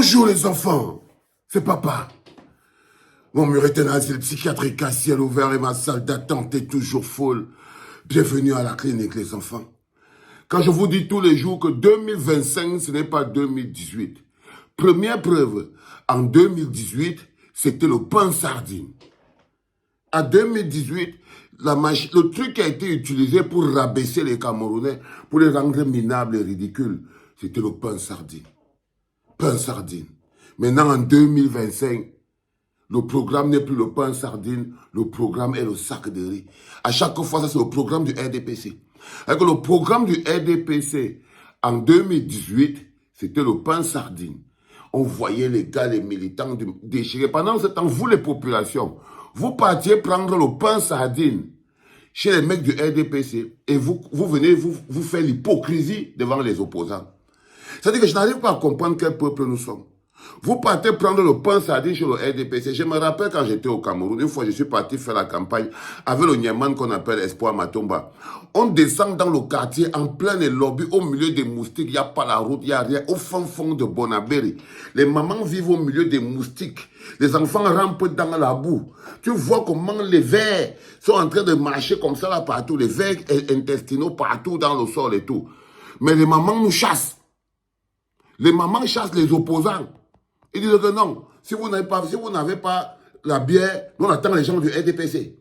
Bonjour les enfants, c'est papa. Mon mur est un asile psychiatrique à ciel ouvert et ma salle d'attente est toujours full. Bienvenue à la clinique les enfants. Quand je vous dis tous les jours que 2025 ce n'est pas 2018. Première preuve, en 2018 c'était le pain sardine. En 2018, le truc qui a été utilisé pour rabaisser les Camerounais, pour les rendre minables et ridicules, c'était le pain sardine. Pain sardine. Maintenant, en 2025, le programme n'est plus le pain sardine, le programme est le sac de riz. À chaque fois, ça c'est le programme du RDPC. Avec le programme du RDPC, en 2018, c'était le pain sardine. On voyait les gars, les militants déchirés. Pendant ce temps, vous les populations, vous partiez prendre le pain sardine chez les mecs du RDPC et vous venez vous faire l'hypocrisie devant les opposants. C'est-à-dire que je n'arrive pas à comprendre quel peuple nous sommes. Vous partez prendre le pain sardine chez le RDPC. Je me rappelle quand j'étais au Cameroun, une fois je suis parti faire la campagne avec le Niaman qu'on appelle Espoir Matomba. On descend dans le quartier en plein lobby, au milieu des moustiques, il n'y a pas la route, il n'y a rien, au fond de Bonabéry. Les mamans vivent au milieu des moustiques. Les enfants rampent dans la boue. Tu vois comment les vers sont en train de marcher comme ça là partout, les vers intestinaux partout dans le sol et tout. Mais les mamans nous chassent. Les mamans chassent les opposants. Ils disent que non, si vous n'avez pas la bière, nous on attend les gens du RDPC.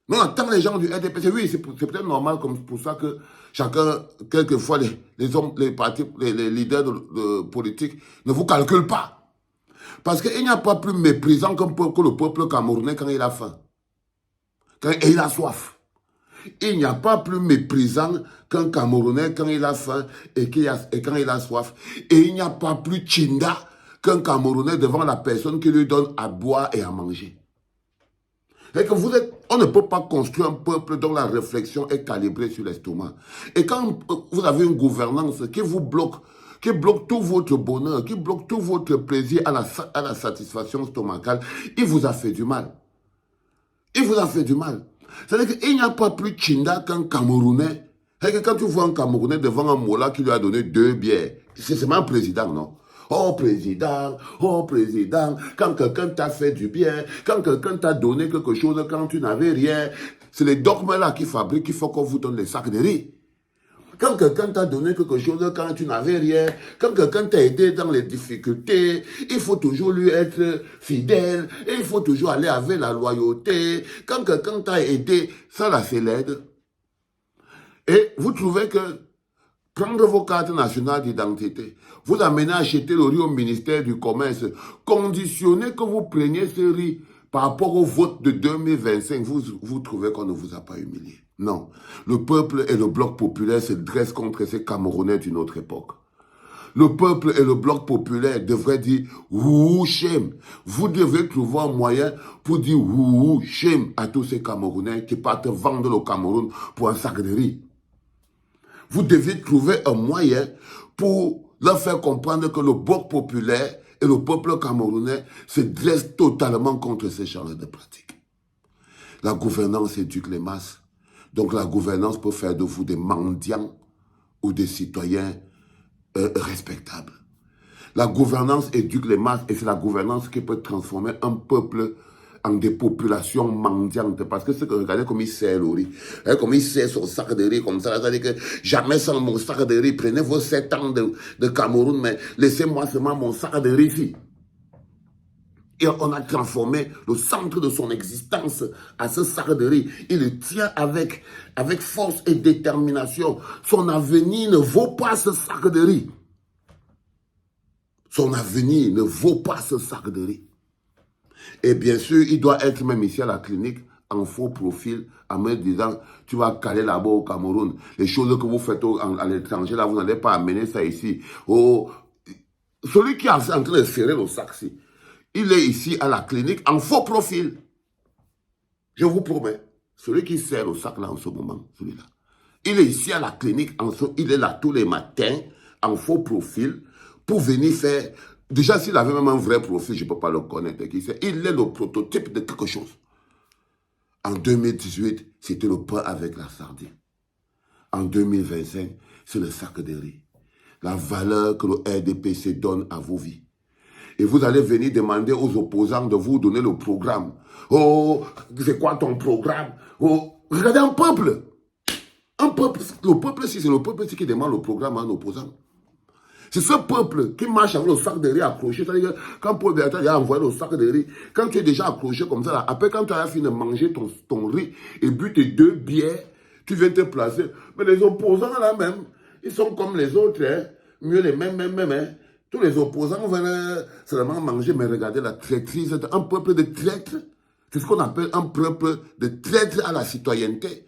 Nous on attend les gens du RDPC. Oui, c'est peut-être normal comme pour ça que chacun, quelquefois, les hommes, les partis, les leaders de politique ne vous calculent pas. Parce qu'il n'y a pas plus méprisant que le peuple camerounais quand il a faim. Quand il a soif. Il n'y a pas plus méprisant qu'un Camerounais quand il a faim et quand il a soif. Et il n'y a pas plus chinda qu'un Camerounais devant la personne qui lui donne à boire et à manger. Et que on ne peut pas construire un peuple dont la réflexion est calibrée sur l'estomac. Et quand vous avez une gouvernance qui vous bloque, qui bloque tout votre bonheur, qui bloque tout votre plaisir à la satisfaction stomacale, il vous a fait du mal. Il vous a fait du mal. C'est-à-dire qu'il n'y a pas plus chinda qu'un Camerounais. Et que quand tu vois un Camerounais devant un mola qui lui a donné 2 bières, c'est même un président, non? Oh président, quand quelqu'un t'a fait du bien, quand quelqu'un t'a donné quelque chose quand tu n'avais rien, c'est les dogmes-là qui fabriquent, qu'il faut qu'on vous donne les sacs de riz. Quand quelqu'un t'a donné quelque chose quand tu n'avais rien, quand quelqu'un t'a aidé dans les difficultés, il faut toujours lui être fidèle, et il faut toujours aller avec la loyauté. Quand quelqu'un t'a aidé, ça là c'est l'aide. Et vous trouvez que prendre vos cartes nationales d'identité, vous amener à acheter le riz au ministère du Commerce, conditionner que vous preniez ce riz par rapport au vote de 2025, vous trouvez qu'on ne vous a pas humilié. Non. Le peuple et le bloc populaire se dressent contre ces Camerounais d'une autre époque. Le peuple et le bloc populaire devraient dire « Ouh, shame ». Vous devez trouver un moyen pour dire « Ouh, shame » à tous ces Camerounais qui partent vendre le Cameroun pour un sac de riz. Vous devez trouver un moyen pour leur faire comprendre que le bloc populaire et le peuple camerounais se dressent totalement contre ces genres de pratiques. La gouvernance éduque les masses. Donc la gouvernance peut faire de vous des mendiants ou des citoyens respectables. La gouvernance éduque les masses et c'est la gouvernance qui peut transformer un peuple en des populations mendiantes. Parce que c'est que regardez comme il sert le riz. Comme il sert son sac de riz comme ça. C'est-à-dire que jamais sans mon sac de riz. Prenez vos 7 ans de Cameroun, mais laissez-moi seulement mon sac de riz ici. Et on a transformé le centre de son existence à ce sac de riz. Il le tient avec force et détermination. Son avenir ne vaut pas ce sac de riz. Son avenir ne vaut pas ce sac de riz. Et bien sûr, il doit être même ici à la clinique en faux profil, en me disant, tu vas caler là-bas au Cameroun. Les choses que vous faites à l'étranger, là, vous n'allez pas amener ça ici. Oh, celui qui est en train de serrer le sac-ci, il est ici à la clinique en faux profil. Je vous promets. Celui qui serre le sac là en ce moment, celui-là. Il est ici à la clinique, il est là tous les matins en faux profil pour venir faire... Déjà, s'il avait même un vrai profil, je ne peux pas le connaître. Il est le prototype de quelque chose. En 2018, c'était le pain avec la sardine. En 2025, c'est le sac de riz. la valeur que le RDPC donne à vos vies. Et vous allez venir demander aux opposants de vous donner le programme. Oh, c'est quoi ton programme? Oh, regardez un peuple. Un peuple, le peuple, si c'est le peuple qui demande le programme à un opposant. C'est ce peuple qui marche avec le sac de riz accroché. C'est-à-dire que quand Paul Bertrand a envoyé le sac de riz, quand tu es déjà accroché comme ça, là, après quand tu as fini de manger ton riz et bu tes 2 bières, tu viens te placer. Mais les opposants là même, ils sont comme les autres, hein, mieux les mêmes. Hein. Tous les opposants veulent seulement manger, mais regardez la traîtrise, un peuple de traîtres. C'est ce qu'on appelle un peuple de traîtres à la citoyenneté.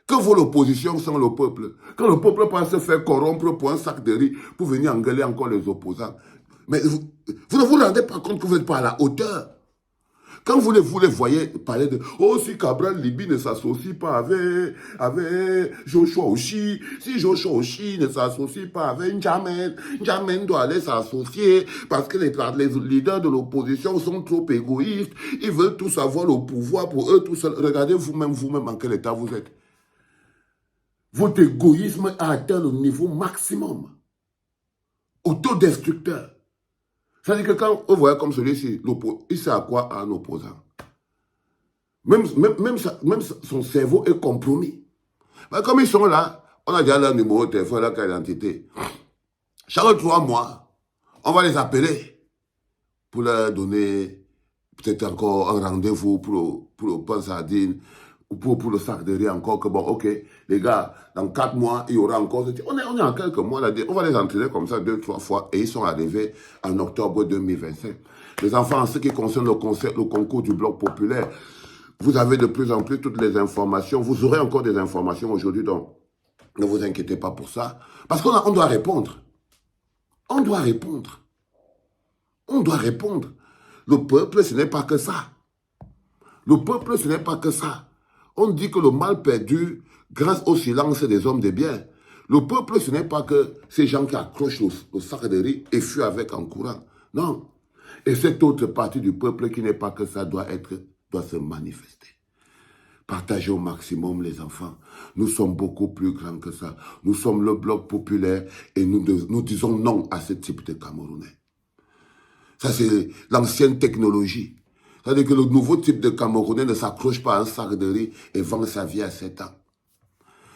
Que vaut l'opposition sans le peuple? Quand le peuple pense se faire corrompre pour un sac de riz, pour venir engueuler encore les opposants. Mais vous ne vous rendez pas compte que vous n'êtes pas à la hauteur. Quand vous les voyez parler de « Oh, si Cabral Libye ne s'associe pas avec Joshua Oshi, si Joshua Oshi ne s'associe pas avec N'Djamène, N'Djamène doit aller s'associer parce que les leaders de l'opposition sont trop égoïstes, ils veulent tous avoir le pouvoir pour eux tout seuls. » Regardez vous-même en quel état vous êtes. Votre égoïsme a atteint le niveau maximum, autodestructeur. C'est-à-dire que quand on voit comme celui-ci, il sait à quoi un opposant. Même son cerveau est compromis. Mais comme ils sont là, on a déjà leur numéro de téléphone, leur carte d'identité. Chaque 3 mois, on va les appeler pour leur donner peut-être encore un rendez-vous pour le pain sardine ou pour le sac de riz encore. Que bon, ok, les gars, dans 4 mois, il y aura encore... On est en quelques mois, là, on va les entraîner comme ça 2-3 fois et ils sont arrivés en octobre 2025. Les enfants, en ce qui concerne le concours du Bloc populaire, vous avez de plus en plus toutes les informations. Vous aurez encore des informations aujourd'hui, donc ne vous inquiétez pas pour ça. Parce qu'on doit répondre. On doit répondre. On doit répondre. Le peuple, ce n'est pas que ça. Le peuple, ce n'est pas que ça. On dit que le mal perdu grâce au silence des hommes de bien. Le peuple, ce n'est pas que ces gens qui accrochent le sac de riz et fuient avec en courant. Non. Et cette autre partie du peuple qui n'est pas que ça doit se manifester. Partagez au maximum les enfants. Nous sommes beaucoup plus grands que ça. Nous sommes le Bloc populaire et nous disons non à ce type de Camerounais. Ça, c'est l'ancienne technologie. C'est-à-dire que le nouveau type de Camerounais ne s'accroche pas à un sac de riz et vend sa vie à 7 ans.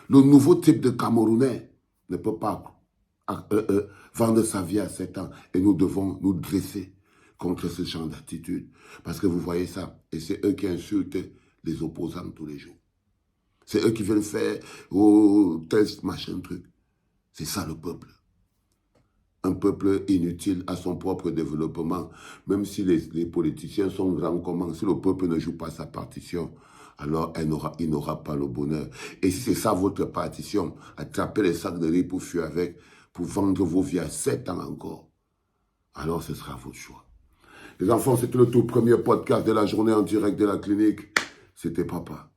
Le nouveau type de Camerounais ne peut pas vendre sa vie à 7 ans. Et nous devons nous dresser contre ce genre d'attitude. Parce que vous voyez ça, et c'est eux qui insultent les opposants tous les jours. C'est eux qui viennent faire tel machin truc. C'est ça le peuple. Un peuple inutile à son propre développement. Même si les politiciens sont grands comment, si le peuple ne joue pas sa partition, alors il n'aura pas le bonheur. Et si c'est ça votre partition, attraper les sacs de riz pour fuir avec, pour vendre vos vies à 7 ans encore, alors ce sera votre choix. Les enfants, c'était le tout premier podcast de la journée en direct de la clinique. C'était papa.